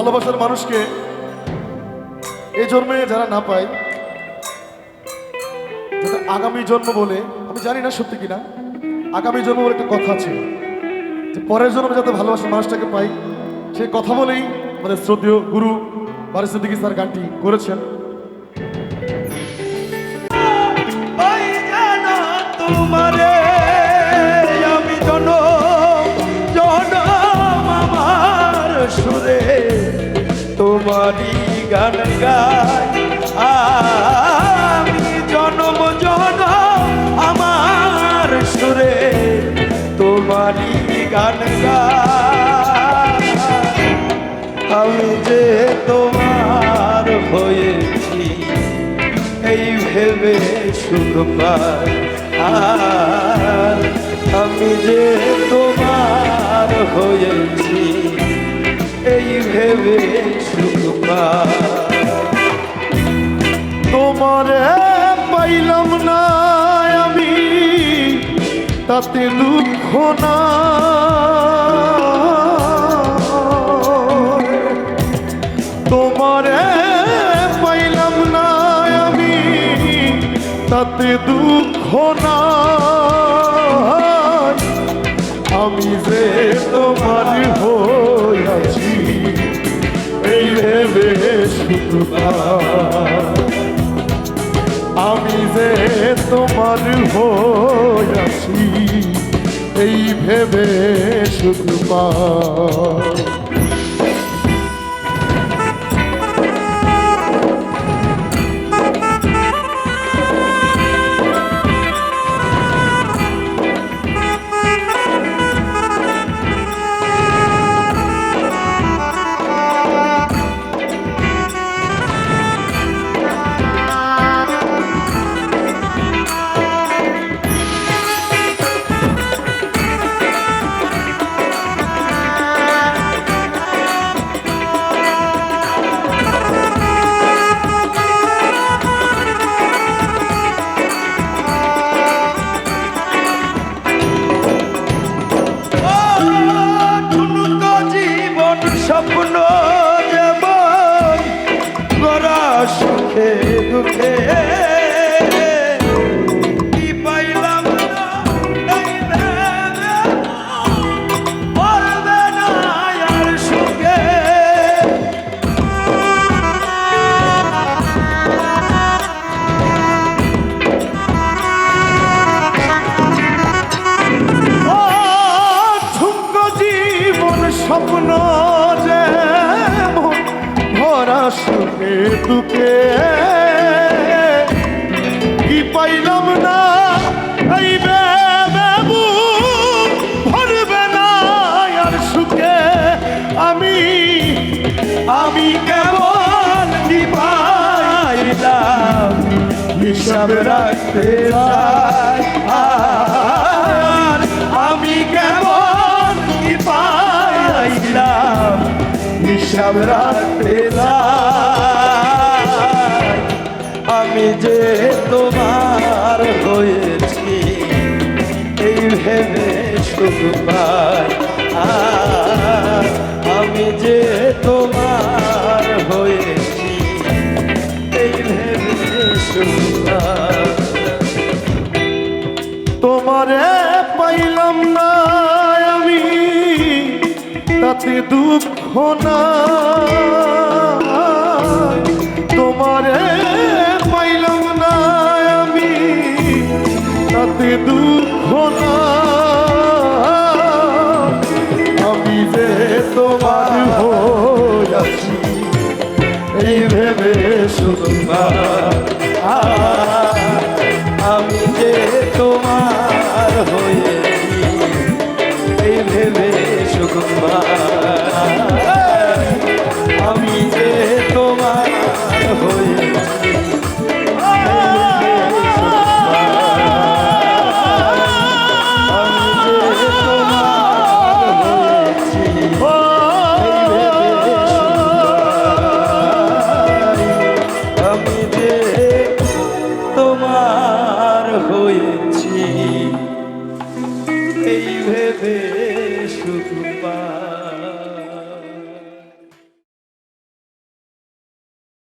ভালোবাসার মানুষকে এই জন্মে যারা না পায়, যাতে আগামী জন্ম বলে, আমি জানি না সত্যি কিনা, আগামী জন্ম বলে একটা কথা আছে যে পরের জন্মে যাতে ভালোবাসার মানুষটাকে পাই, সেই কথা বলেই আমাদের শ্রদ্ধেয় গুরু বারিশ সিদ্দিকী স্যার গানটি করেছেন। তোমারে আমি জনম আমার সুরে তোমারই গান গাই, আমি জনম আমার সুরে তোমারই গান গাই। আমি যে তোমার হয়েছি এই ভেবে সুখ পাই, আর আমি যে তোমার হয়েছি এই ভেবে সুখ পাই। তোমারে পাইলাম না আমি তাতে দুঃখ না, তোমারে পাইলাম না আমি তাতে দুঃখ না, আমি যে তোমার হইয়াছি এই ভেবে সুখ পাই, আমি যে তোমার হইয়াছি এই ভেবে সুখ পাই। স্বপ্ন যেমন গড়া সুখে দুঃখে কি পাইলাম না এই ভেবে পড়বে না আর সুখে। ঠুনকো জীবন স্বপ্ন সুখে দুঃখে কি পাইলাম না এই ভেবে ভরবে না আর সুখে, আমি কেমন কি পাইলাম হিসাব রাখতে চাই, আর আমি কেমন কি পাইলাম হিসাব রাখতে চাই। আমি যে তোমার হয়েছি এই ভেবে সুখ পাই, আর আমি যে তোমার হয়েছি এই ভেবে সুখ পাই। তোমারে পাইলাম না আমি তাতে দুঃখ না, তোমারে পাইলাম না আমি তাতে দুঃখ না, আমি যে তোমার হইয়াছি এই ভেবে সুখ পাই, আমি যে তোমার হয়েছি এই ভেবে সুখ পাই, আমি যে তোমার হয়েছি এই ভেবে সুখ পাই।